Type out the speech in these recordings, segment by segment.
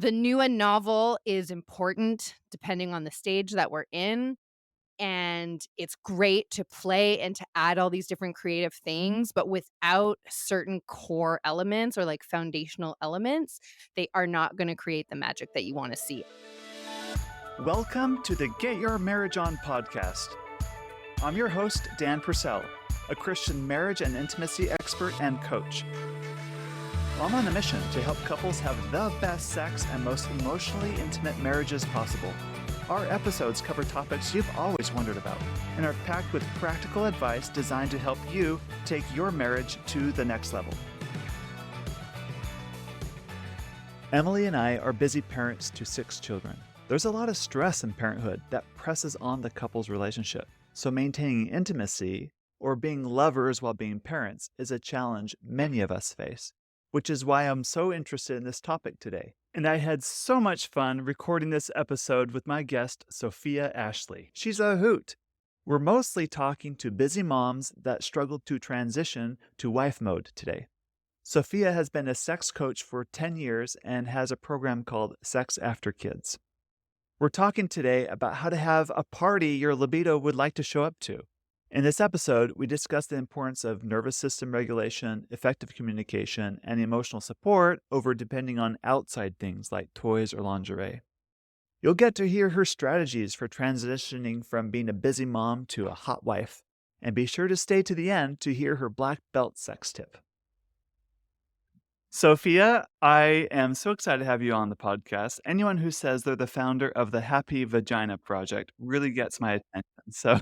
The new and novel is important depending on the stage that we're in, and it's great to play and to add all these different creative things, but without certain core elements or, like, foundational elements, they are not gonna create the magic that you wanna see. Welcome to the Get Your Marriage On podcast. I'm your host, Dan Purcell, a Christian marriage and intimacy expert and coach. I'm on a mission to help couples have the best sex and most emotionally intimate marriages possible. Our episodes cover topics you've always wondered about and are packed with practical advice designed to help you take your marriage to the next level. Emily and I are busy parents to 6 children. There's a lot of stress in parenthood that presses on the couple's relationship. So maintaining intimacy or being lovers while being parents is a challenge many of us face, which is why I'm so interested in this topic today. And I had so much fun recording this episode with my guest, Sophia Ashley. She's a hoot. We're mostly talking to busy moms that struggle to transition to wife mode today. Sophia has been a sex coach for 10 years and has a program called Sex After Kids. We're talking today about how to have a party your libido would like to show up to. In this episode, we discuss the importance of nervous system regulation, effective communication, and emotional support over depending on outside things like toys or lingerie. You'll get to hear her strategies for transitioning from being a busy mom to a hot wife, and be sure to stay to the end to hear her black belt sex tip. Sophia, I am so excited to have you on the podcast. Anyone who says they're the founder of the Happy Vagina Project really gets my attention. So,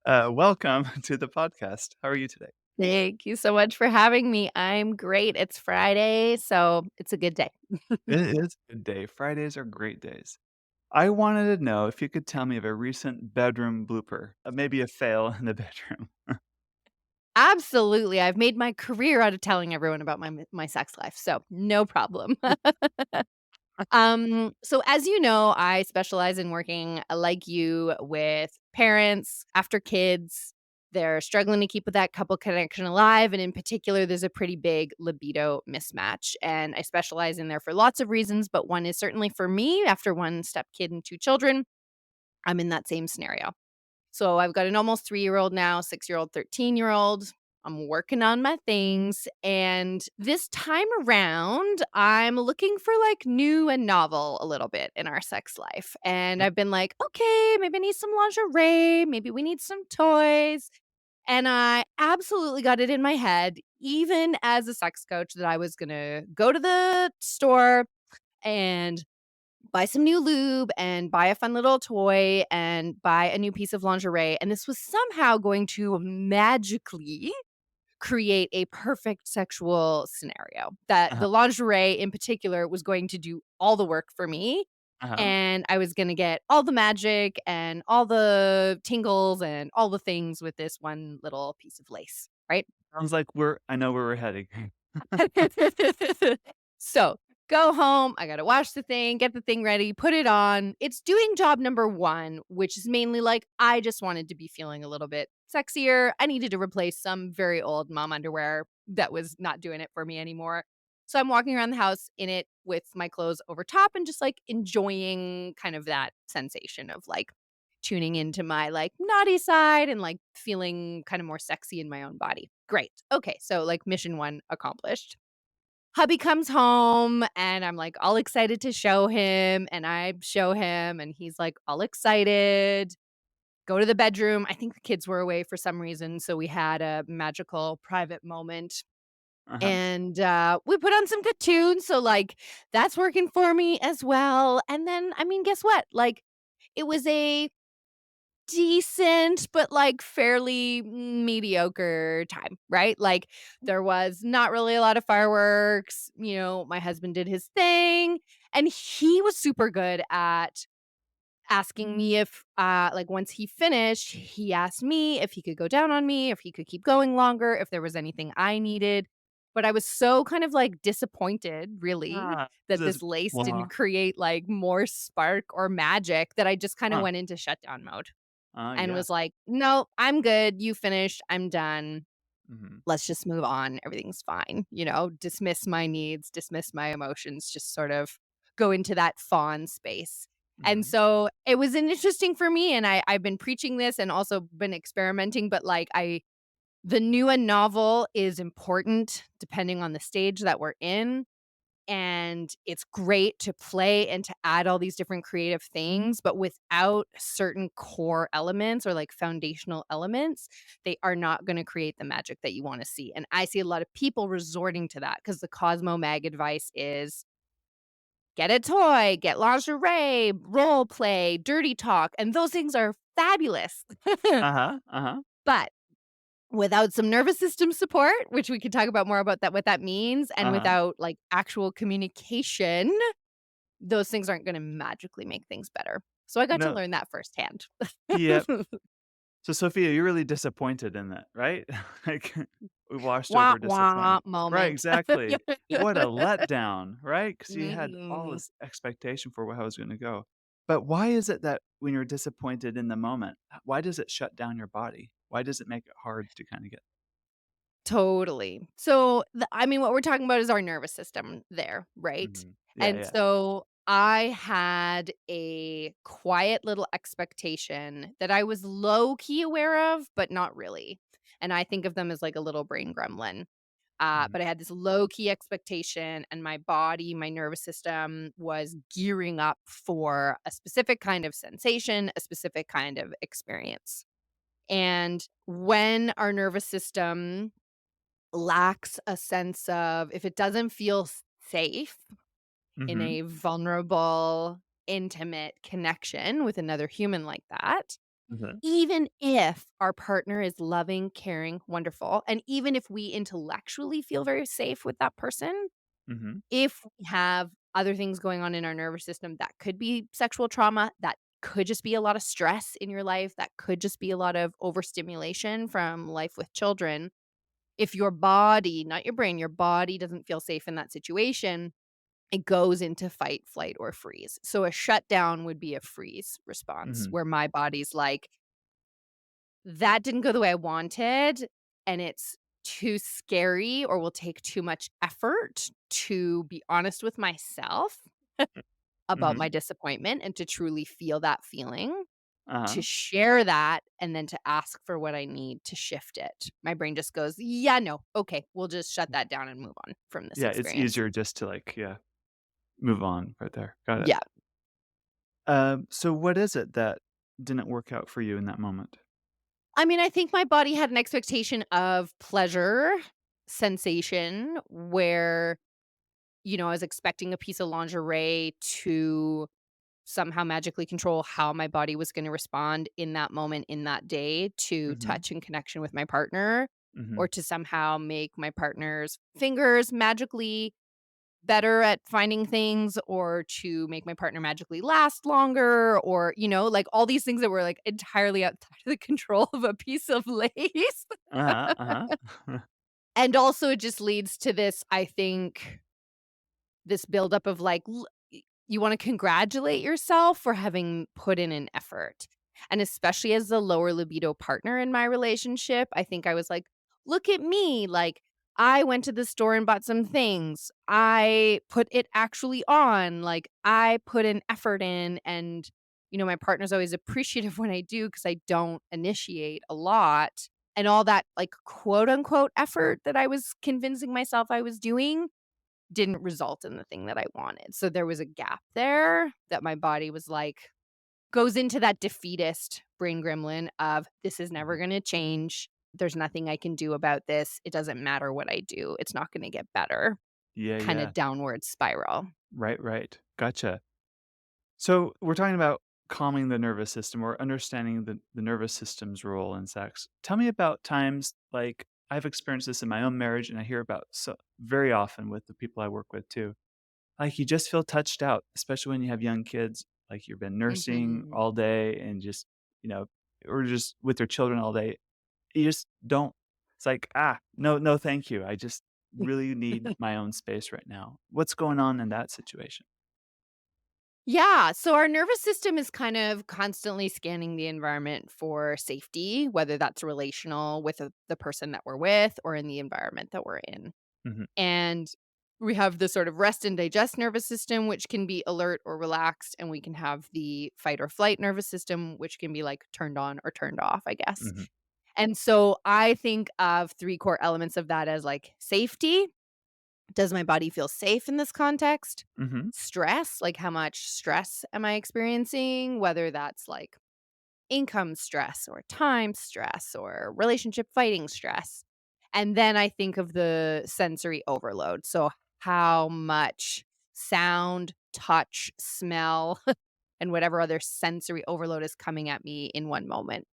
welcome to the podcast. How are you today? Thank you so much for having me. I'm great. It's Friday, so it's a good day. It is a good day. Fridays are great days. I wanted to know if you could tell me of a recent bedroom blooper, maybe a fail in the bedroom. Absolutely, I've made my career out of telling everyone about my sex life, so no problem. So as you know, I specialize in working, like you, with parents after kids. They're struggling to keep with that couple connection alive, and in particular, there's a pretty big libido mismatch, and I specialize in there for lots of reasons, but one is certainly for me, after 1 step kid and 2 children, I'm in that same scenario. So I've got an almost 3-year-old now, 6-year-old, 13-year-old. I'm working on my things. And this time around, I'm looking for like new and novel a little bit in our sex life. And I've been like, okay, maybe I need some lingerie. Maybe we need some toys. And I absolutely got it in my head, even as a sex coach, that I was going to go to the store and buy some new lube and buy a fun little toy and buy a new piece of lingerie, and this was somehow going to magically create a perfect sexual scenario, that Uh-huh. the lingerie in particular was going to do all the work for me, Uh-huh. and I was gonna get all the magic and all the tingles and all the things with this one little piece of lace, right? Sounds like I know where we're heading. So, go home, I gotta wash the thing, get the thing ready, put it on. It's doing job number 1, which is mainly like, I just wanted to be feeling a little bit sexier. I needed to replace some very old mom underwear that was not doing it for me anymore. So, I'm walking around the house in it with my clothes over top and just, like, enjoying kind of that sensation of, like, tuning into my, like, naughty side and, like, feeling kinda more sexy in my own body. Great. Okay, so, like, mission 1 accomplished. Hubby comes home, and I'm, like, all excited to show him, and I show him, and he's, like, all excited. Go to the bedroom. I think the kids were away for some reason, so we had a magical private moment, Uh-huh. and, we put on some good tunes, so, like, that's working for me as well, and then, I mean, guess what? Like, it was a decent, but, like, fairly mediocre time, right? Like, there was not really a lot of fireworks, my husband did his thing, and he was super good at asking me if, like, once he finished, he asked me if he could go down on me, if he could keep going longer, if there was anything I needed, but I was so kind of, like, disappointed, really, Ah, that this is this lace flaw. didn't create, like, more spark or magic, that I just kinda Huh. went into shutdown mode and Yeah. was like, "No, I'm good. You finished. I'm done. Mhm. Let's just move on. Everything's fine." Dismiss my needs, dismiss my emotions, just sort of go into that fawn space. And Mhm. so it was interesting for me, and I've been preaching this and also been experimenting, but like the new and novel is important depending on the stage that we're in. And it's great to play and to add all these different creative things, but without certain core elements or like foundational elements, they are not going to create the magic that you want to see. And I see a lot of people resorting to that because the Cosmo Mag advice is get a toy, get lingerie, role play, dirty talk, and those things are fabulous. Uh-huh, uh-huh. But without some nervous system support, which we could talk about more about that what that means, and Uh-huh. without, like, actual communication, those things aren't gonna magically make things better. So I got to No. learn that firsthand. Yep. So, Sophia, you're really disappointed in that, right? Like, we washed Wah, over wah disappointment. Right, moment. exactly. What a letdown, right? Because you had all Mhm. this expectation for how it was gonna go. But why is it that when you're disappointed in the moment, why does it shut down your body? Why does it make it hard to kinda get Totally. So, I mean, what we're talking about is our nervous system there, right? Mhm. Yeah, And yeah. so I had a quiet little expectation that I was low key aware of, but not really. And I think of them as like a little brain gremlin. Mhm. But I had this low key expectation, and my body, my nervous system was gearing up for a specific kind of sensation, a specific kind of experience. And when our nervous system lacks a sense of if it doesn't feel safe in Mhm. a vulnerable, intimate connection with another human like that, Mhm. even if our partner is loving, caring, wonderful, and even if we intellectually feel very safe with that person, Mhm. if we have other things going on in our nervous system that could be sexual trauma, that could just be a lot of stress in your life, that could just be a lot of overstimulation from life with children, if your body, not your brain, your body doesn't feel safe in that situation, it goes into fight, flight, or freeze. So a shutdown would be a freeze response Mhm. where my body's like, that didn't go the way I wanted, and it's too scary or will take too much effort to be honest with myself about my Mhm. disappointment and to truly feel that feeling. To Uh-huh. share that and then to ask for what I need to shift it. My brain just goes, "Yeah, no. Okay, we'll just shut that down and move on from this Yeah, it's experience." easier just to, like, yeah, move on right there. Got it. Yeah. So what is it that didn't work out for you in that moment? I mean, I think my body had an expectation of pleasure, sensation, where, I was expecting a piece of lingerie to somehow magically control how my body was gonna respond in that moment, in that day, to Mhm. touch and connection with my partner, or Mhm. to somehow make my partner's fingers magically better at finding things, or to make my partner magically last longer, or, like, all these things that were, like, entirely outside of the control of a piece of lace. Uh-huh, uh-huh. And also it just leads to this, I think, this buildup of, like, you wanna congratulate yourself for having put in an effort. And especially as the lower libido partner in my relationship, I think I was like, "Look at me, like, I went to the store and bought some things. I put it actually on, like, I put an effort in," and, my partner's always appreciative when I do because I don't initiate a lot, and all that, like, quote, unquote, "effort" that I was convincing myself I was doing didn't result in the thing that I wanted. So there was a gap there that my body was like goes into that defeatist brain gremlin of, "This is never Mhm. gonna change. There's nothing I can do about this. It doesn't matter what I do. It's not gonna get better." Yeah, Kinda yeah. downward spiral. Right, right. Gotcha. So we're talking about calming the nervous system or understanding the nervous system's role in sex. Tell me about times like I've experienced this in my own marriage and I hear about so very often with the people I work with too. Like you just feel touched out, especially when you have young kids, like you've been nursing Mhm. all day and just, you know, or just with your children all day. You just don't it's like, no, no, thank you. I just really need my own space right now. What's going on in that situation? Yeah, so our nervous system is kind of constantly scanning the environment for safety, whether that's relational with the person that we're with or in the environment that we're in. Mhm. And We have the sort of rest and digest nervous system, which can be alert or relaxed, and we can have the fight or flight nervous system, which can be like turned on or turned off, I guess. Mhm. And so I think of three core elements of that as like safety. Does my body feel safe in this context? Mhm. Stress, like how much stress am I experiencing? Whether that's like income stress or time stress or relationship fighting stress. And then I think of the sensory overload. So, how much sound, touch, smell, and whatever other sensory overload is coming at me in one moment.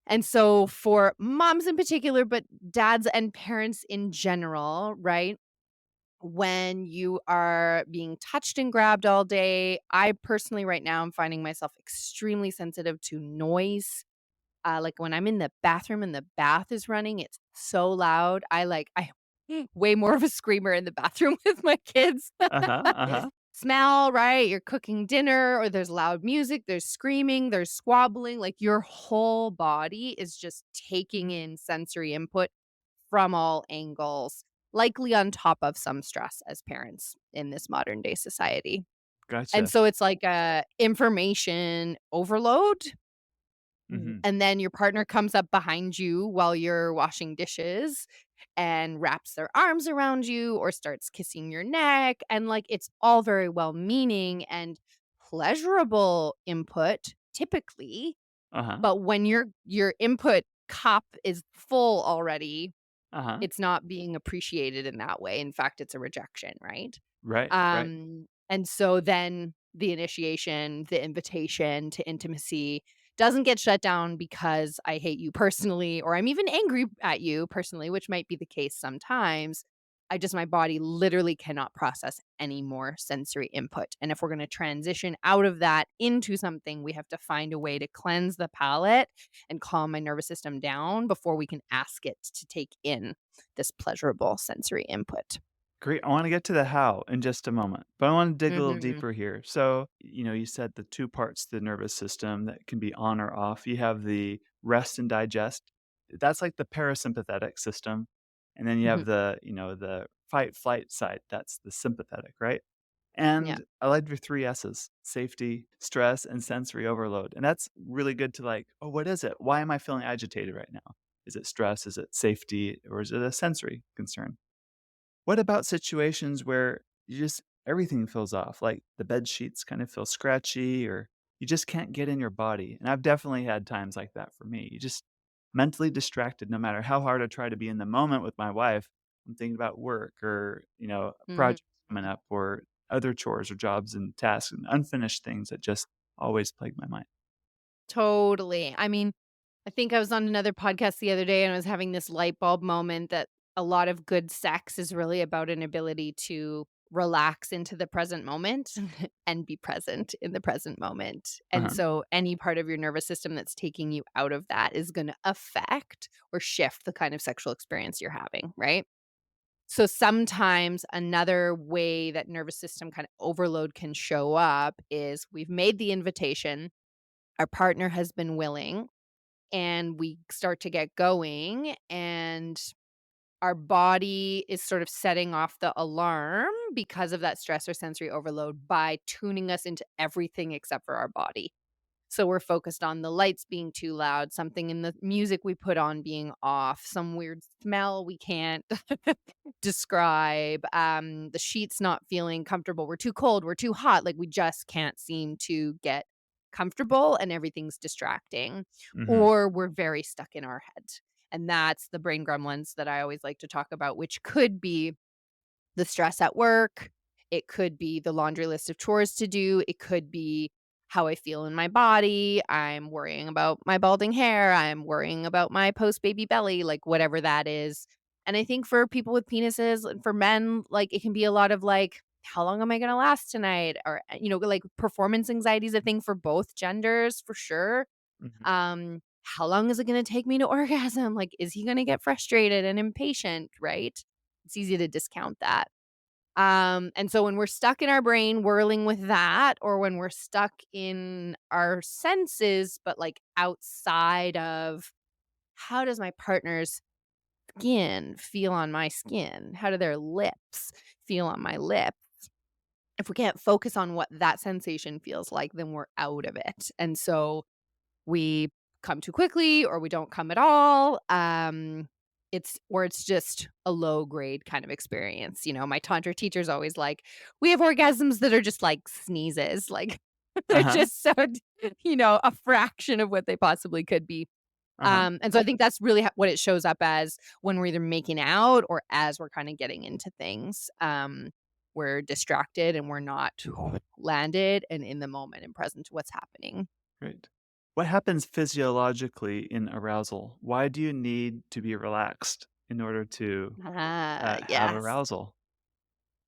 And so, for moms in particular, but dads and parents in general, right? When you are being touched and grabbed all day, I personally, right now, am finding myself extremely sensitive to noise. Like, when I'm in the bathroom and the bath is running, it's so loud. I way more of a screamer in the bathroom with my kids. Uh-huh, uh-huh. Smell, right? You're cooking dinner or there's loud music, there's screaming, there's squabbling, like, your whole body is just taking in sensory input from all angles, likely on top of some stress as parents in this modern day society. And Gotcha. so it's like a information overload. Mhm. And then your partner comes up behind you while you're washing dishes and wraps their arms around you or starts kissing your neck, and, like, it's all very well-meaning and pleasurable input typically, Uh-huh, but when your input cup is full already, uh-huh. it's not being appreciated in that way. In fact, it's a rejection, right? Right, right. And so then the initiation, the invitation to intimacy doesn't get shut down because I hate you personally or I'm even angry at you personally, which might be the case sometimes. My body literally cannot process any more sensory input. And if we're going to transition out of that into something, we have to find a way to cleanse the palate and calm my nervous system down before we can ask it to take in this pleasurable sensory input. Great. I wanna get to the how in just a moment, but I wanna dig a little Mhm. deeper here. So, you said the 2 parts to the nervous system that can be on or off. You have the rest and digest. That's like the parasympathetic system, and then you have Mhm. the fight flight side. That's the sympathetic, right? Yeah. And I like your 3 S's: safety, stress, and sensory overload. And that's really good to like, "Oh, what is it? Why am I feeling agitated right now? Is it stress? Is it safety? Or is it a sensory concern?" What about situations where you just everything feels off, like the bed sheets kind of feel scratchy or you just can't get in your body? And I've definitely had times like that for me. You just mentally distracted no matter how hard I try to be in the moment with my wife. I'm thinking about work or, Mhm. projects coming up or other chores or jobs and tasks and unfinished things that just always plague my mind. Totally. I mean, I think I was on another podcast the other day and I was having this light bulb moment that a lot of good sex is really about an ability to relax into the present moment and be present in the present moment. And Uh-huh. so any part of your nervous system that's taking you out of that is going to affect or shift the kind of sexual experience you're having, right? So sometimes another way that nervous system kind of overload can show up is we've made the invitation, our partner has been willing, and we start to get going and our body is sort of setting off the alarm because of that stress or sensory overload by tuning us into everything except for our body. So we're focused on the lights being too loud, something in the music we put on being off, some weird smell we can't describe, the sheets not feeling comfortable. We're too cold, we're too hot, like we just can't seem to get comfortable and everything's distracting, Mhm. or we're very stuck in our head. And that's the brain gremlins that I always like to talk about, which could be the stress at work. It could be the laundry list of chores to do. It could be how I feel in my body. I'm worrying about my balding hair. I'm worrying about my post baby belly, like whatever that is. And I think for people with penises and for men, like it can be a lot of like, how long am I going to last tonight? Or, like performance anxiety is a thing for both genders for sure. Mhm. How long is it going to take me to orgasm? Like, is he going to get frustrated and impatient? Right. It's easy to discount that. And so when we're stuck in our brain whirling with that, or when we're stuck in our senses, but like outside of how does my partner's skin feel on my skin? How do their lips feel on my lips? If we can't focus on what that sensation feels like, then we're out of it. And so we come too quickly or we don't come at all. It's just a low grade kind of experience. My tantra teacher's always like, we have orgasms that are just like sneezes. Like they're Uh-huh. just so a fraction of what they possibly could be. Uh-huh. And so I think that's really what it shows up as when we're either making out or as we're kind of getting into things. We're distracted and we're not landed and in the moment and present to what's happening. Great. What happens physiologically in arousal? Why do you need to be relaxed in order to have Yes. arousal?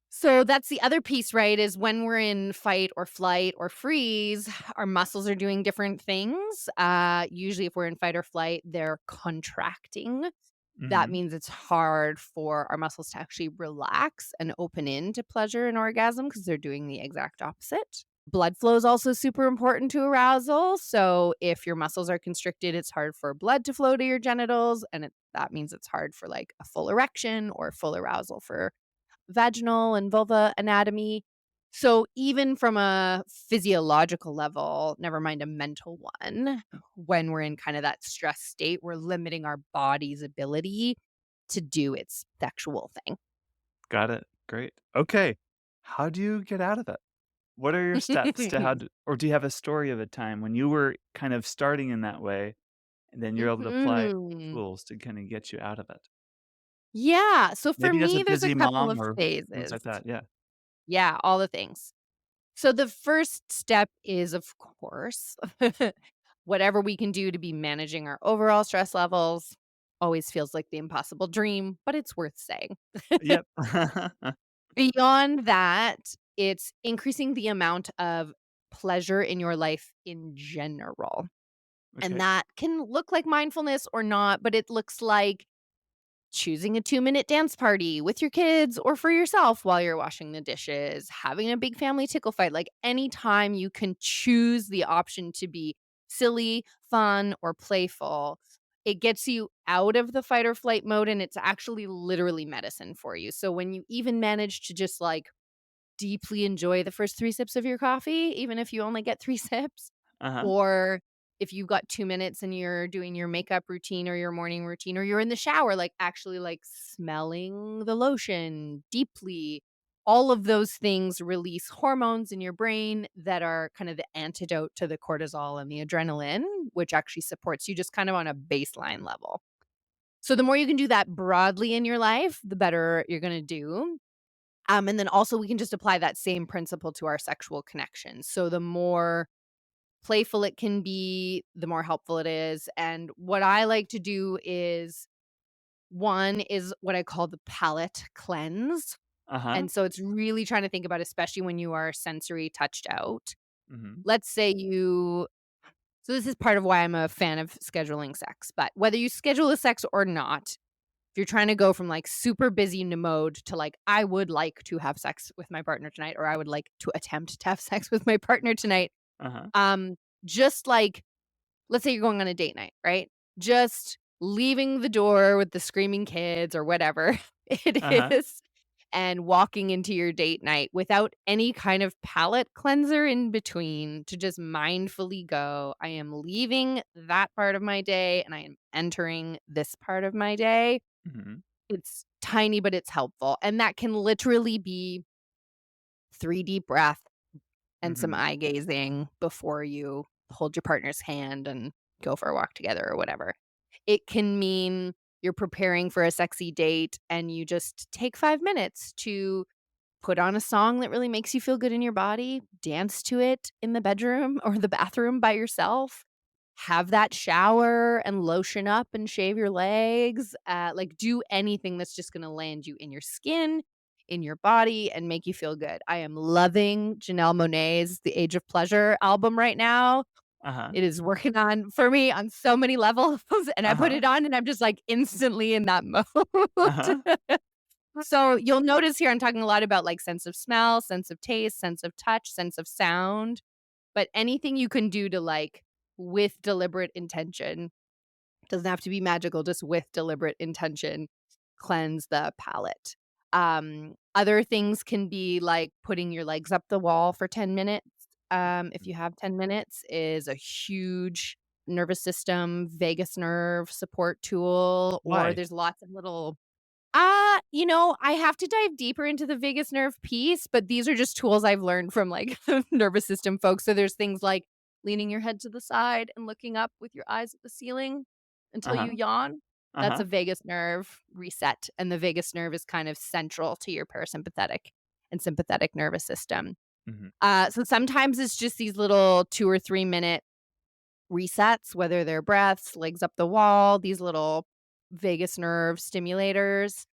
So that's the other piece, right? Is when we're in fight or flight or freeze, our muscles are doing different things. Usually, if we're in fight or flight, they're contracting. That Mhm. means it's hard for our muscles to actually relax and open into pleasure and orgasm because they're doing the exact opposite. Blood flow is also super important to arousal. So if your muscles are constricted, it's hard for blood to flow to your genitals. And that means it's hard for like a full erection or full arousal for vaginal and vulva anatomy. So even from a physiological level, never mind a mental one, when we're in kind of that stress state, we're limiting our body's ability to do its sexual thing. Got it. Great. Okay. How do you get out of it? What are your steps to how to, or do you have a story of a time when you were kind of starting in that way and then you're able to apply Mhm. tools to kind of get you out of it? Yeah, so for Maybe as a me, there's a busy couple mom of or things phases. like that. Yeah. Yeah, all the things. So the first step is, of course, whatever we can do to be managing our overall stress levels. Always feels like the impossible dream, but it's worth saying. Yep. Beyond that, it's increasing the amount of pleasure in your life in general. And Okay. that can look like mindfulness or not, but it looks like choosing a 2-minute dance party with your kids or for yourself while you're washing the dishes, having a big family tickle fight, like anytime you can choose the option to be silly, fun, or playful, it gets you out of the fight or flight mode and it's actually literally medicine for you. So when you even manage to just like deeply enjoy the first 3 sips of your coffee, even if you only get 3 sips, Uh-huh. or if you've got 2 minutes and you're doing your makeup routine or your morning routine or you're in the shower, like, actually, like, smelling the lotion deeply. All of those things release hormones in your brain that are kind of the antidote to the cortisol and the adrenaline, which actually supports you just kind of on a baseline level. So the more you can do that broadly in your life, the better you're gonna do. And then also we can just apply that same principle to our sexual connections. So the more playful it can be, the more helpful it is. And what I like to do is one is what I call the palate cleanse. Uh-huh. And so it's really trying to think about, especially when you are sensory touched out. Mhm. Let's say so this is part of why I'm a fan of scheduling sex, but whether you schedule a sex or not, if you're trying to go from, like, super busy mode to, like, I would like to have sex with my partner tonight, or I would like to attempt to have sex with my partner tonight, Uh-huh. um, just like let's say you're going on a date night, right? Just leaving the door with the screaming kids or whatever it Uh-huh. is, and walking into your date night without any kind of palate cleanser in between to just mindfully go, "I am leaving that part of my day, and I am entering this part of my day." Mhm. It's tiny, but it's helpful, and that can literally be 3 deep breath and some Mhm. eye gazing before you hold your partner's hand and go for a walk together or whatever. It can mean you're preparing for a sexy date and you just take 5 minutes to put on a song that really makes you feel good in your body, dance to it in the bedroom or the bathroom by yourself, have that shower and lotion up and shave your legs, like, do anything that's just gonna land you in your skin, in your body, and make you feel good. I am loving Janelle Monáe's The Age of Pleasure album right now. Uh-huh. It is working on for me on so many levels, and I put Uh-huh. it on, and I'm just, like, instantly in that mode. Uh-huh. So, you'll notice here I'm talking a lot about, like, sense of smell, sense of taste, sense of touch, sense of sound, but anything you can do to, like, with deliberate intention, Doesn't have to be magical, just with deliberate intention, cleanse the palate. Other things can be like putting your legs up the wall for 10 minutes. If you have 10 minutes, is a huge nervous system, vagus nerve support tool, or Why? there's lots of little I have to dive deeper into the vagus nerve piece, but these are just tools I've learned from, like, nervous system folks. So there's things like leaning your head to the side and looking up with your eyes at the ceiling until you Uh-huh. yawn. That's Uh-huh. a vagus nerve reset, and the vagus nerve is kind of central to your parasympathetic and sympathetic nervous system. Mhm. So sometimes it's just these little 2 or 3-minute resets, whether they're breaths, legs up the wall, these little vagus nerve stimulators.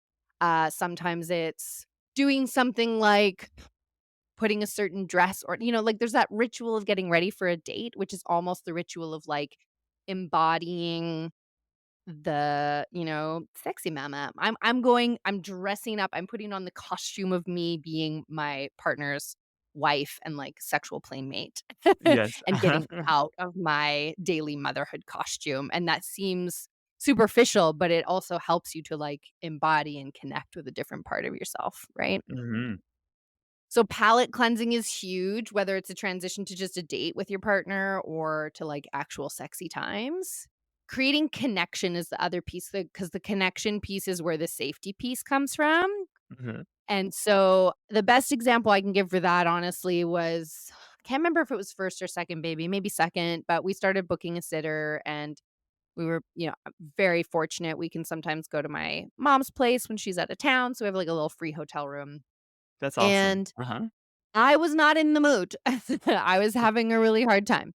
Sometimes it's doing something like putting a certain dress or, like there's that ritual of getting ready for a date, which is almost the ritual of like embodying the, sexy mama. I'm dressing up, I'm putting on the costume of me being my partner's wife and like sexual playmate Yes. and getting out of my daily motherhood costume. And that seems superficial, but it also helps you to like embody and connect with a different part of yourself, right? Mhm. So palate cleansing is huge, whether it's a transition to just a date with your partner or to like actual sexy times. Creating connection is the other piece because the connection piece is where the safety piece comes from. Mhm. And so the best example I can give for that honestly was I can't remember if it was first or second baby, maybe second, but we started booking a sitter and we were, very fortunate. We can sometimes go to my mom's place when she's out of town. So we have like a little free hotel room. That's awesome. And Uh-huh. I was not in the mood. I was having a really hard time.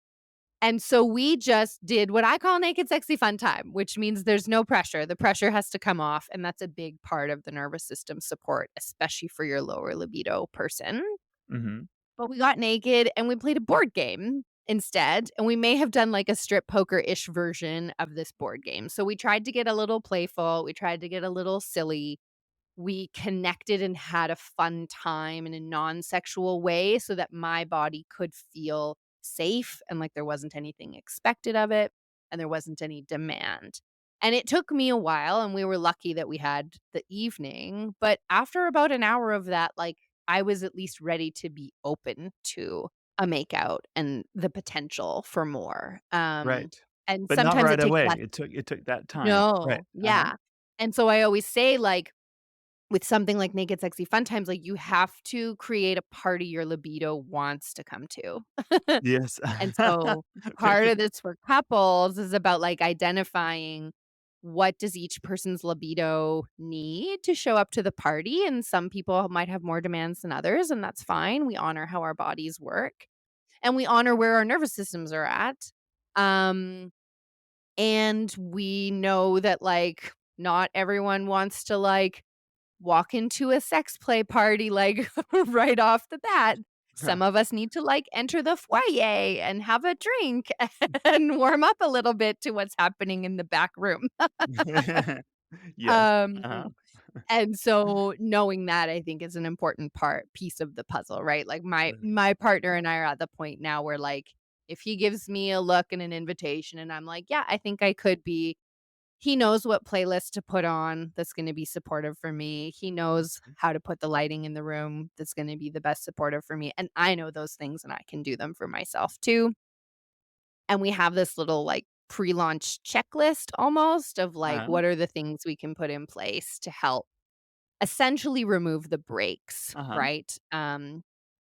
And so we just did what I call naked sexy fun time, which means there's no pressure. The pressure has to come off, and that's a big part of the nervous system support, especially for your lower libido person. Mhm. But we got naked and we played a board game instead, and we may have done like a strip poker-ish version of this board game. So we tried to get a little playful, we tried to get a little silly, we connected and had a fun time in a non-sexual way so that my body could feel safe and like there wasn't anything expected of it and there wasn't any demand. And it took me a while and we were lucky that we had the evening, but after about an hour of that, like I was at least ready to be open to a makeout and the potential for more. Right. And But not sometimes right it takes away. less. It took that time. Right. No, Uh-huh. yeah. And so I always say like with something like Naked Sexy Fun Times, like, you have to create a party your libido wants to come to. Yes. And so part of this for couples is about, like, identifying what does each person's libido need to show up to the party, and some people might have more demands than others, and that's fine. We honor how our bodies work, and we honor where our nervous systems are at. Um, and we know that, like, not everyone wants to, like, walk into a sex play party, like, right off the bat. Some of us need to, like, enter the foyer and have a drink and warm up a little bit to what's happening in the back room. Yes. Um, Uh-huh. and so knowing that I think is an important piece of the puzzle, right? Like, my Mhm. my partner and I are at the point now where, like, if he gives me a look and an invitation and I'm like, "Yeah, I think I could be," he knows what playlist to put on that's gonna be supportive for me. He knows how to put the lighting in the room that's gonna be the best supportive for me, and I know those things and I can do them for myself too. And we have this little, like, pre-launch checklist almost of, like, Uh-huh. what are the things we can put in place to help essentially remove the brakes, Uh-huh. right?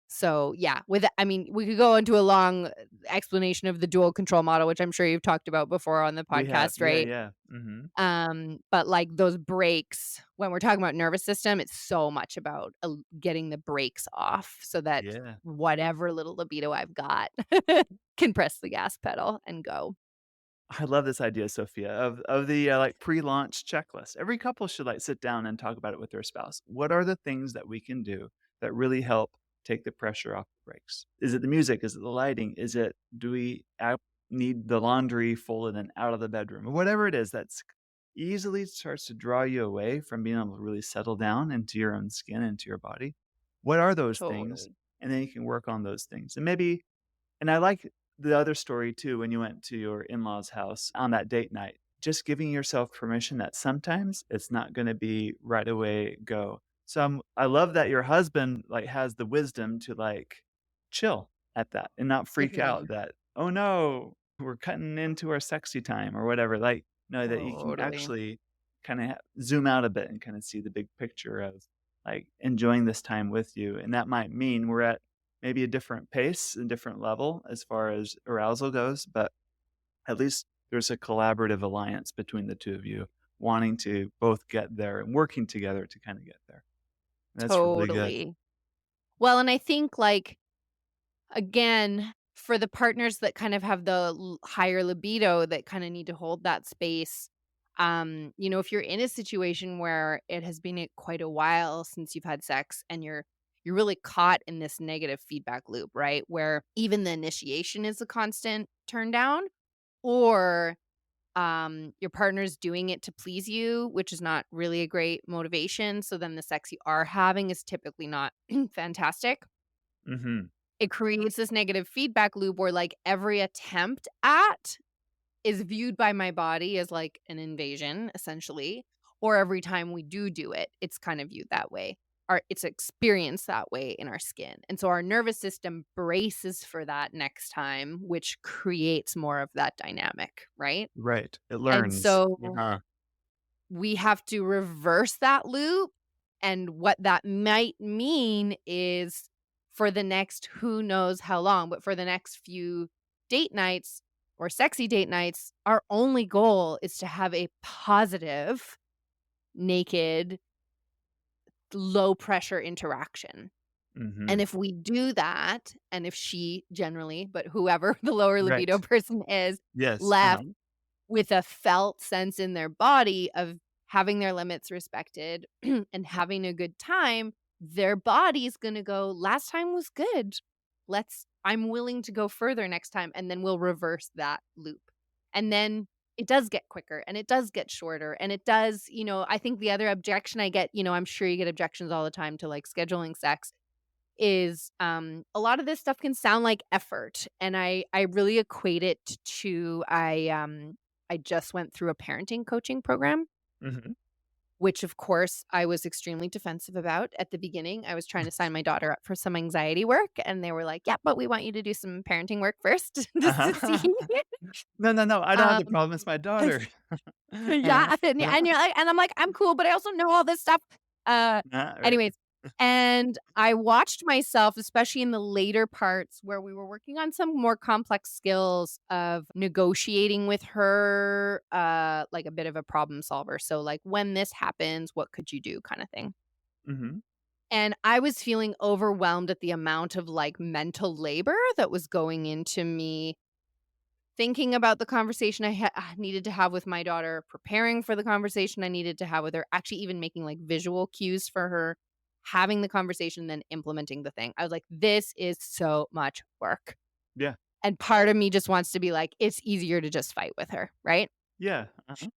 So, yeah, we could go into a long explanation of the dual control model, which I'm sure you've talked about before on the We have. podcast, Yeah, right? yeah. Mhm. But, like, those breaks, when we're talking about nervous system, it's so much about getting the brakes off so that Yeah. whatever little libido I've got can press the gas pedal and go. I love this idea, Sophia, of the, like, pre-launch checklist. Every couple should, like, sit down and talk about it with their spouse. What are the things that we can do that really help take the pressure off the brakes? Is it the music? Is it the lighting? Is it do we need the laundry folded and out of the bedroom? Or whatever it is that's easily starts to draw you away from being able to really settle down into your own skin, into your body. What are those things? Totally. And then you can work on those things. And maybe and I like the other story too when you went to your in-laws' house on that date night. just giving yourself permission that sometimes it's not gonna be right away go. So, I love that your husband, like, has the wisdom to, like, chill at that and not freak out Mhm. that, "Oh, no, we're cutting into our sexy time," or whatever, like, no, that you can Totally. actually kinda zoom out a bit and kinda see the big picture of, like, enjoying this time with you, and that might mean we're at maybe a different pace and different level as far as arousal goes, but at least there's a collaborative alliance between the 2 of you wanting to both get there and working together to kinda get there. That's really good. Totally. Well, and I think, like, again, for the partners that kind of have the higher libido that kind of need to hold that space, if you're in a situation where it has been quite a while since you've had sex and you're really caught in this negative feedback loop, right? Where even the initiation is a constant turn down, or your partner's doing it to please you, which is not really a great motivation. So then the sex you are having is typically not fantastic. Mhm. It creates this negative feedback loop where, like, every attempt at is viewed by my body as, like, an invasion, essentially, or every time we do it, it's kind of viewed that way, or it's experienced that way in our skin, and so our nervous system braces for that next time, which creates more of that dynamic, right? Right. It And learns. so Uh-huh. we have to reverse that loop, and what that might mean is for the next who knows how long, but for the next few date nights or sexy date nights, our only goal is to have a positive, naked, low pressure interaction. And Mhm. if we do that, and if she generally, but whoever the lower libido Right. person is, Yes. Uh-huh. left with a felt sense in their body of having their limits respected and having a good time, their body's gonna go, "Last time was good. I'm willing to go further next time," and then we'll reverse that loop. And then it does get quicker, and it does get shorter, and it does I think the other objection I get, I'm sure you get objections all the time to, like, scheduling sex, is, a lot of this stuff can sound like effort, and I really equate it to I just went through a parenting coaching program, Mhm. which, of course, I was extremely defensive about at the beginning. I was trying to sign my daughter up for some anxiety work, and they were like, "Yeah, but we want you to do some parenting work first just to see." Uh-huh. No, no, no, I don't have the Um, problem, it's my daughter. yeah, and you're like and I'm like, "I'm cool, but I also know all this stuff." Uh, Right. anyways, and I watched myself, especially in the later parts where we were working on some more complex skills of negotiating with her, like a bit of a problem solver. So, like, "When this happens, what could you do?" kinda thing. Mhm. And I was feeling overwhelmed at the amount of, like, mental labor that was going into me thinking about the conversation I needed to have with my daughter, preparing for the conversation I needed to have with her, actually even making, like, visual cues for her, having the conversation, then implementing the thing. I was like, "This is so much work." Yeah. And part of me just wants to be like, "It's easier to just fight with her," right? Yeah. Uh-huh.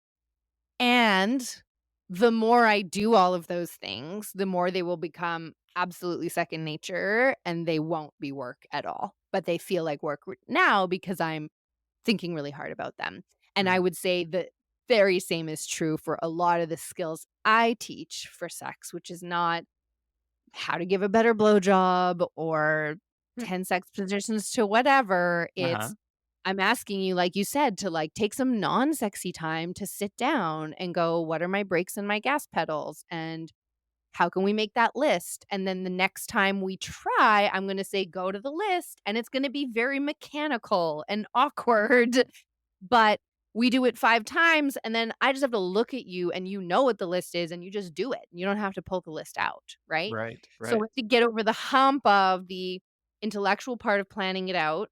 And the more I do all of those things, the more they will become absolutely second nature, and they won't be work at all. But they feel like work now because I'm thinking really hard about them. And I Mhm. would say the very same is true for a lot of the skills I teach for sex, which is not how to give a better blowjob or Yeah. 10 sex positions to whatever. Uh-huh. It's I'm asking you, like you said, to, like, take some non-sexy time to sit down and go, "What are my brakes and my gas pedals? And how can we make that list?" And then the next time we try, I'm gonna say, "Go to the list," and it's gonna be very mechanical and awkward, but we do it 5 times, and then I just have to look at you, and you know what the list is, and you just do it. You don't have to pull the list out, right? Right, So right. to get over the hump of the intellectual part of planning it out,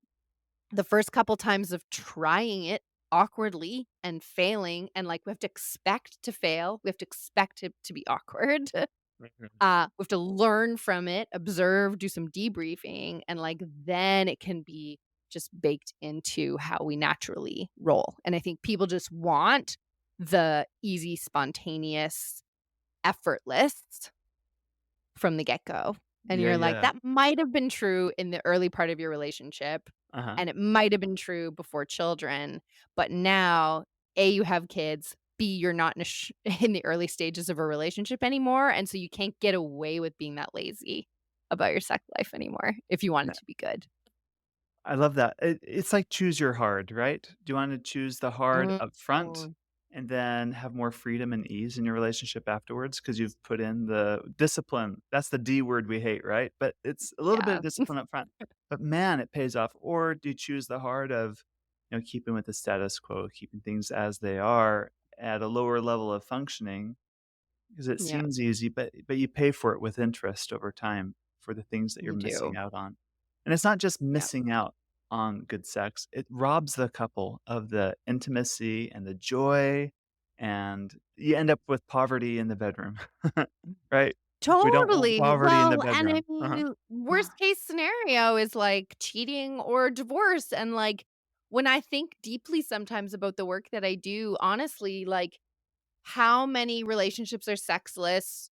the first couple times of trying it awkwardly and failing, and, like, we have to expect to fail, we have to expect it to be awkward. Mhm. We have to learn from it, observe, do some debriefing, and, like, then it can be just baked into how we naturally roll, and I think people just want the easy, spontaneous, effortless from the get-go, and Yeah, you're like, yeah. "That might have been true in the early part of your relationship, Uh-huh. and it might have been true before children, but now A, you have kids, B, you're not in the early stages of a relationship anymore, and so you can't get away with being that lazy about your sex life anymore if you want it Yeah, to be good. I love that. It's like choose your hard, right? Do you wanna choose the hard up front Mm. and then have more freedom and ease in your relationship afterwards because 'cause you've put in the discipline? That's the D word we hate, right? But it's a little bit of Yeah. discipline up front. But man, it pays off. Or do you choose the hard of, keeping with the status quo, keeping things as they are at a lower level of functioning. Because it Yeah, seems easy, but you pay for it with interest over time for the things that you're you missing do. out on. And it's not just Yeah. missing out on good sex, it robs the couple of the intimacy and the joy, and you end up with poverty in the bedroom, right? We don't want Totally. poverty in the Well, and I bedroom. Uh-huh. mean, worst case scenario is, like, cheating or divorce, and, like, when I think deeply sometimes about the work that I do, honestly, like, how many relationships are sexless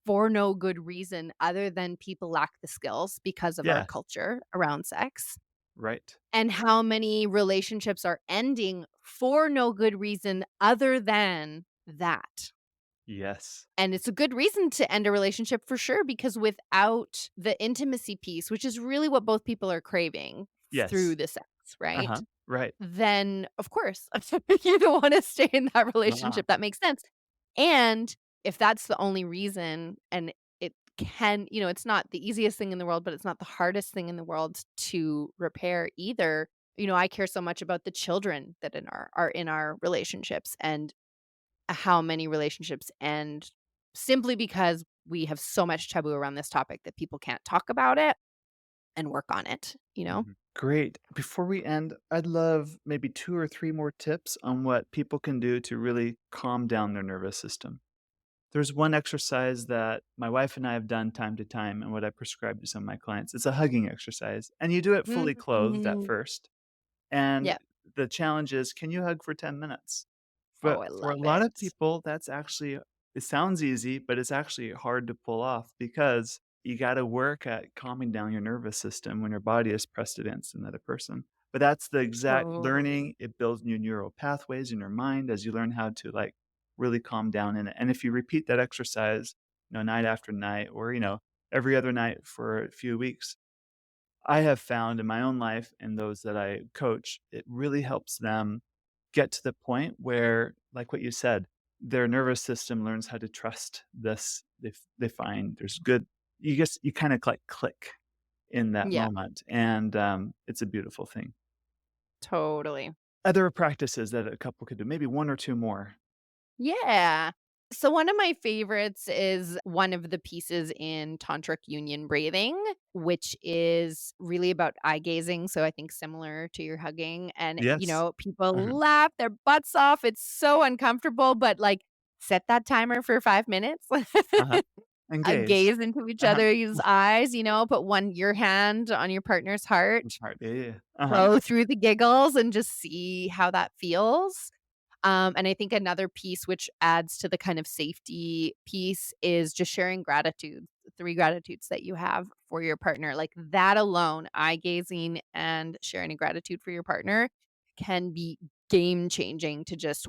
for no good reason other than people lack the skills because of our Yeah, culture around sex, right. and how many relationships are ending for no good reason other than that. Yes. And it's a good reason to end a relationship for sure, because without the intimacy piece, which is really what both people are craving through Yes. the sex, right? Uh-huh. Right. Then, of course, you don't wanna stay in that Uh-uh. relationship, that makes sense. And if that's the only reason, and it can, it's not the easiest thing in the world, but it's not the hardest thing in the world to repair either. I care so much about the children that are in our relationships, and how many relationships end simply because we have so much taboo around this topic that people can't talk about it and work on it, you know? Mhm. Great. Before we end, I'd love maybe 2 or 3 more tips on what people can do to really calm down their nervous system. There's one exercise that my wife and I have done time to time and what I prescribe to some of my clients. It's a hugging exercise, and you do it fully clothed at Mhm. first. And Yep. the challenge is, can you hug for 10 minutes? Oh, But I for a love lot of it. people, that's actually it sounds easy, but it's actually hard to pull off because you gotta work at calming down your nervous system when your body is pressed against another person. But that's the exact Totally. learning. It builds new neural pathways in your mind as you learn how to, like, really calm down in it. And if you repeat that exercise, night after night or, every other night for a few weeks, I have found in my own life and those that I coach, it really helps them get to the point where, like what you said, their nervous system learns how to trust this. They find there's good. You kind of like click in that Yeah, moment, and it's a beautiful thing. totally. Other practices that a couple could do, maybe one or two more. Yeah. So one of my favorites is one of the pieces in tantric union breathing, which is really about eye gazing. So I think similar to your hugging. And, Yes. Uh-huh. people laugh their butts off. It's so uncomfortable, but like set that timer for 5 minutes. Uh-huh. Engage. Gaze into each Uh-huh. other's eyes, put your hand on your partner's It's heart, hard. Yeah. Yeah. Uh-huh. go through the giggles and just see how that feels. And I think another piece which adds to the kind of safety piece is just sharing gratitude, 3 gratitudes that you have for your partner. Like that alone, eye gazing and sharing a gratitude for your partner can be game changing to just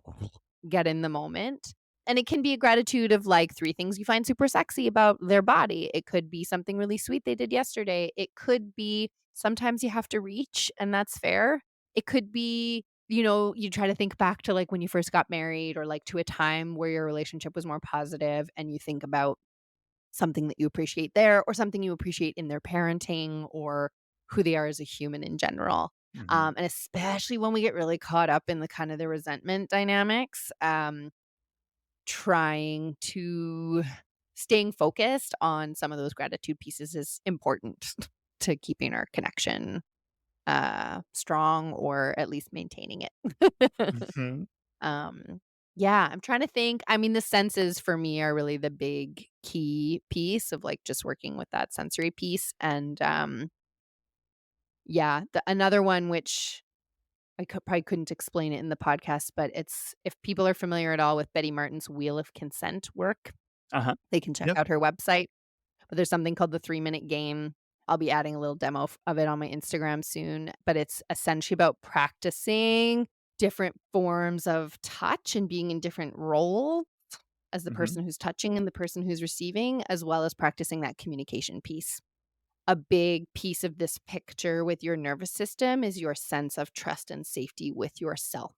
get in the moment. And it can be a gratitude of like 3 things you find super sexy about their body. It could be something really sweet they did yesterday. It could be sometimes you have to reach, and that's fair. It could be, you try to think back to, like, when you first got married or, like, to a time where your relationship was more positive, and you think about something that you appreciate there or something you appreciate in their parenting or who they are as a human in general. Mhm. And especially when we get really caught up in the kind of the resentment dynamics, trying to staying focused on some of those gratitude pieces is important to keeping our connection, strong or at least maintaining it. Mhm. Um, yeah, I'm trying to think. I mean, the senses for me are really the big key piece of, like, just working with that sensory piece, and, yeah, the another one which I probably couldn't explain it in the podcast, but it's if people are familiar at all with Betty Martin's Wheel of Consent work, Uh-huh. they can check Yep. out her website, but there's something called the 3-minute game. I'll be adding a little demo of it on my Instagram soon, but it's essentially about practicing different forms of touch and being in different roles as the Hmm. person who's touching and the person who's receiving, as well as practicing that communication piece. A big piece of this picture with your nervous system is your sense of trust and safety with yourself.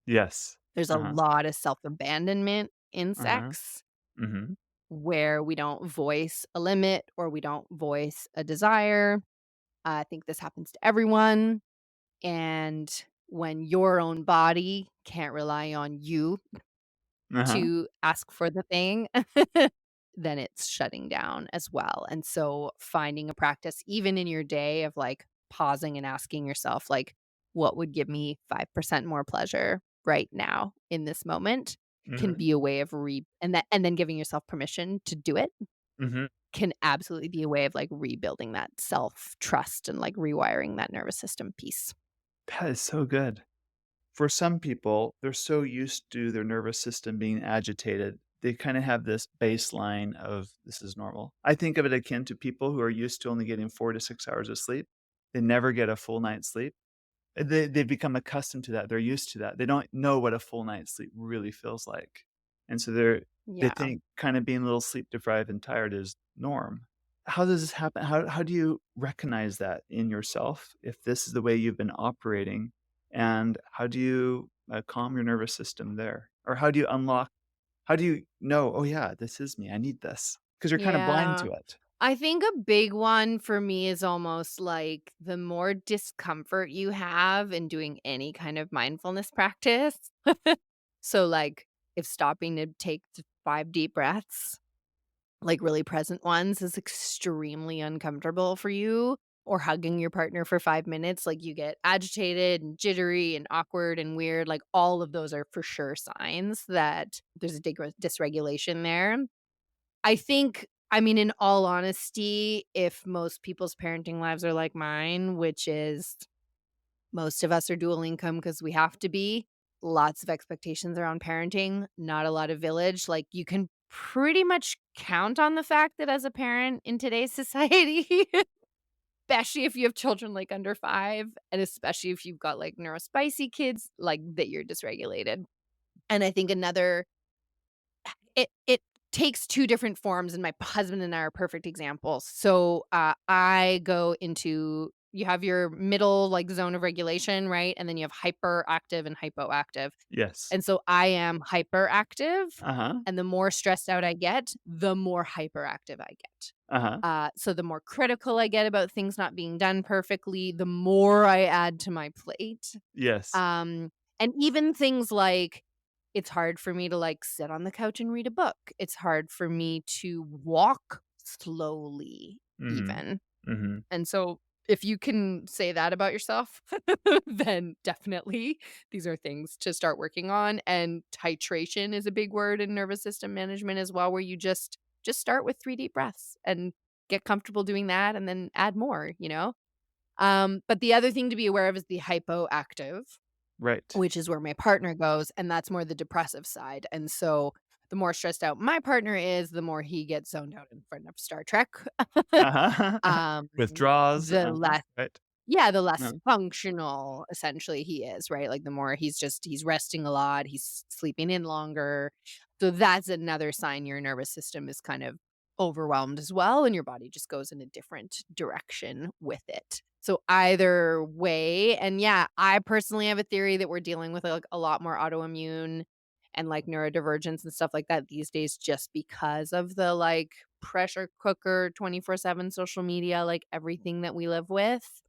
Yes. There's a Uh-huh. lot of self-abandonment in Uh-huh. sex Hmm. where we don't voice a limit or we don't voice a desire. I think this happens to everyone, and when your own body can't rely on you Uh-huh. to ask for the thing, then it's shutting down as well, and so finding a practice even in your day of, like, pausing and asking yourself, like, "What would give me 5% more pleasure right now in this moment?" can Hmm. be a way of and then giving yourself permission to do it Hmm. can absolutely be a way of, like, rebuilding that self-trust and, like, rewiring that nervous system piece. That is so good. For some people, they're so used to their nervous system being agitated, they kind of have this baseline of this is normal. I think of it akin to people who are used to only getting 4 to 6 hours of sleep. They never get a full night's sleep. They've become accustomed to that. They're used to that. They don't know what a full night's sleep really feels like. And so they Yeah. think kind of being a little sleep deprived and tired is norm. How does this happen? How do you recognize that in yourself if this is the way you've been operating? And how do you calm your nervous system there? Or how do you unlock? How do you know, oh, yeah, this is me. I need this? Because you're kind of blind Yeah. to it. I think a big one for me is almost like the more discomfort you have in doing any kind of mindfulness practice. So, like, if stopping to take 5 deep breaths, like really present ones, is extremely uncomfortable for you, or hugging your partner for 5 minutes, like, you get agitated and jittery and awkward and weird, like, all of those are for sure signs that there's a dysregulation there. I mean, in all honesty, if most people's parenting lives are like mine, which is most of us are dual income because we have to be, lots of expectations around parenting, not a lot of village, like, you can pretty much count on the fact that as a parent in today's society, especially if you have children, like, under 5, and especially if you've got, like, neurospicy kids, like, that you're dysregulated. And I think another it takes 2 different forms, and my husband and I are perfect examples. So, I go into you have your middle, like, zone of regulation, right? And then you have hyperactive and hypoactive. Yes. And so I am hyperactive, Uh huh. and the more stressed out I get, the more hyperactive I get. Uh huh. So the more critical I get about things not being done perfectly, the more I add to my plate. Yes. Um, and even things like it's hard for me to, like, sit on the couch and read a book. It's hard for me to walk slowly Mhm. even. Mhm. And so if you can say that about yourself, then definitely these are things to start working on, and titration is a big word in nervous system management as well, where you just start with 3 deep breaths and get comfortable doing that and then add more, you know? But the other thing to be aware of is the hypoactive, Right. which is where my partner goes, and that's more the depressive side, and so the more stressed out my partner is, the more he gets zoned out in front of Star Trek. Uh-huh. Um, Withdraws, the less right? yeah, the less No. functional essentially he is, right? Like, the more he's resting a lot, he's sleeping in longer. So that's another sign your nervous system is kind of overwhelmed as well, and your body just goes in a different direction with it. So either way and yeah, I personally have a theory that we're dealing with, like, a lot more autoimmune and, like, neurodivergence and stuff like that these days just because of the, like, pressure cooker, 24/7 social media, like, everything that we live with.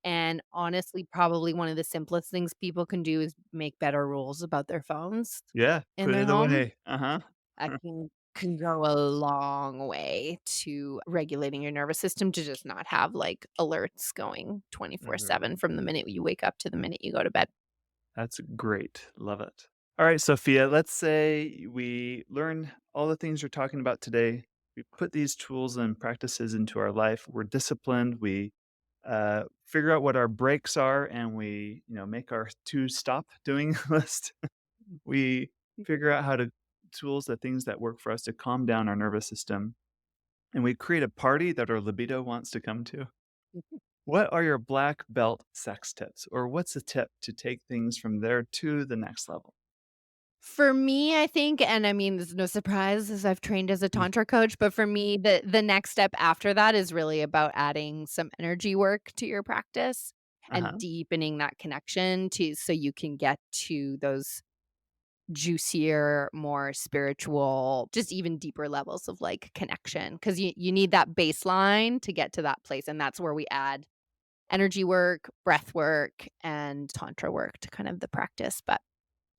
And honestly, probably one of the simplest things people can do is make better rules about their phones Yeah, in put their it home. away. Uh-huh. That can go a long way to regulating your nervous system to just not have, like, alerts going Mhm. 24/7 from the minute you wake up to the minute you go to bed. That's great. Love it. All right, Sophia, let's say we learn all the things you're talking about today. We put these tools and practices into our life. We're disciplined. We figure out what our breaks are, and we, make our to stop doing list. We figure out how to tools, the things that work for us to calm down our nervous system, and we create a party that our libido wants to come to. What are your black belt sex tips? Or what's a tip to take things from there to the next level? For me, I think, and I mean, this is no surprise as I've trained as a Mm. tantra coach, but for me, the next step after that is really about adding some energy work to your practice and Uh-huh. deepening that connection to so you can get to those juicier, more spiritual, just even deeper levels of like connection. Cause you need that baseline to get to that place. And that's where we add energy work, breath work, and tantra work to kind of the practice. But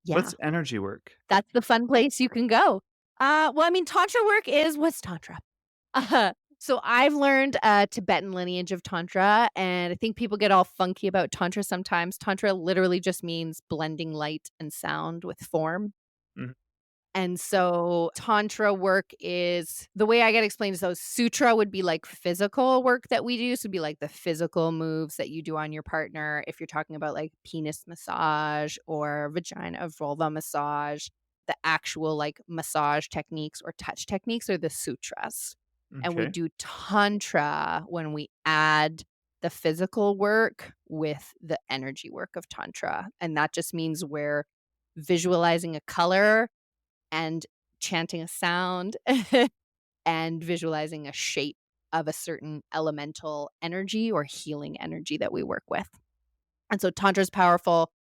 yeah. What's energy work? That's the fun place you can go. Well, I mean, tantra work is what's tantra? So I've learned a Tibetan lineage of tantra, and I think people get all funky about tantra sometimes. Tantra literally just means blending light and sound with form. Mhm. And so tantra work is the way I get explained is, though, sutra would be like physical work that we do. So it'd be like the physical moves that you do on your partner. If you're talking about like penis massage or vagina vulva massage, the actual like massage techniques or touch techniques are the sutras. And we Okay. do tantra when we add the physical work with the energy work of tantra. And that just means we're visualizing a color and chanting a sound and visualizing a shape of a certain elemental energy or healing energy that we work with. And so tantra is powerful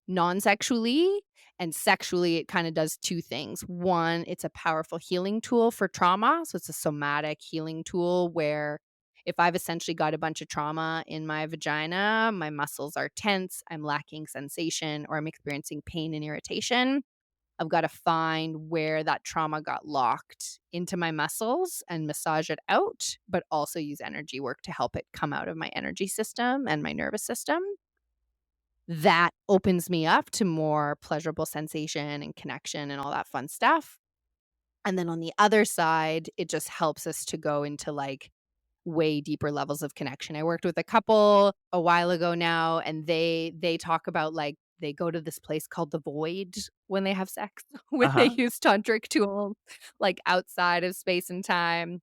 non-sexually and sexually. It kind of does two things. One, it's a powerful healing tool for trauma. So it's a somatic healing tool where if I've essentially got a bunch of trauma in my vagina, my muscles are tense, I'm lacking sensation, or I'm experiencing pain and irritation. I've gotta find where that trauma got locked into my muscles and massage it out, but also use energy work to help it come out of my energy system and my nervous system. That opens me up to more pleasurable sensation and connection and all that fun stuff. And then on the other side, it just helps us to go into, like, way deeper levels of connection. I worked with a couple a while ago now, and they talk about, like, they go to this place called the void when they have sex, when they Uh-huh. use tantric tools, like, outside of space and time,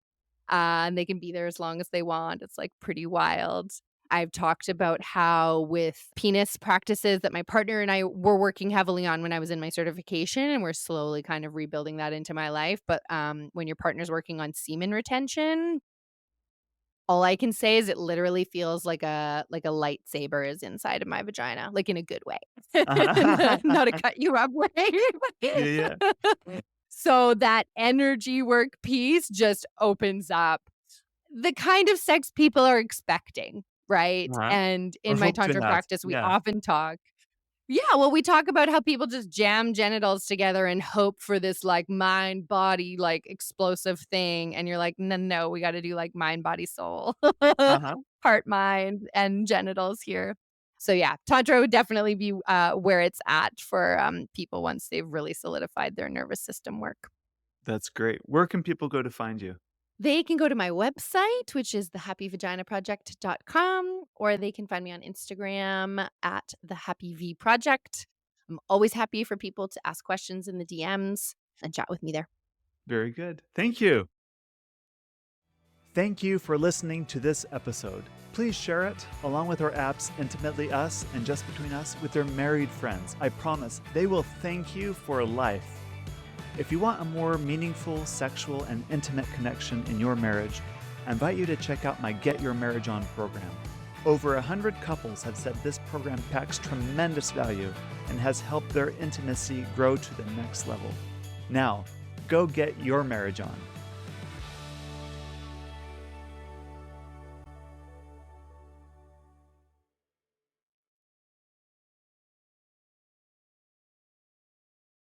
and they can be there as long as they want. It's, like, pretty wild. I've talked about how with penis practices that my partner and I were working heavily on when I was in my certification, and we're slowly kind of rebuilding that into my life, but, when your partner's working on semen retention, all I can say is it literally feels like a lightsaber is inside of my vagina, like, in a good way. Uh-huh. Not a cut you up way. Yeah, yeah. So that energy work piece just opens up the kind of sex people are expecting, right? Uh-huh. And Or in my hope to tantra have. practice, we Yeah. often talk yeah, well, we talk about how people just jam genitals together and hope for this, like, mind, body, like, explosive thing, and you're like, "No, no, we gotta do, like, mind, body, soul." Uh-huh. Heart, mind, and genitals here. So, yeah, tantra would definitely be, where it's at for, people once they've really solidified their nervous system work. That's great. Where can people go to find you? They can go to my website, which is thehappyvaginaproject.com, or they can find me on Instagram at thehappyvproject. I'm always happy for people to ask questions in the DMs and chat with me there. Very good. Thank you. Thank you for listening to this episode. Please share it, along with our apps Intimately Us and Just Between Us, with your married friends. I promise they will thank you for life. If you want a more meaningful, sexual, and intimate connection in your marriage, I invite you to check out my Get Your Marriage On program. Over 100 couples have said this program packs tremendous value and has helped their intimacy grow to the next level. Now, go get your marriage on.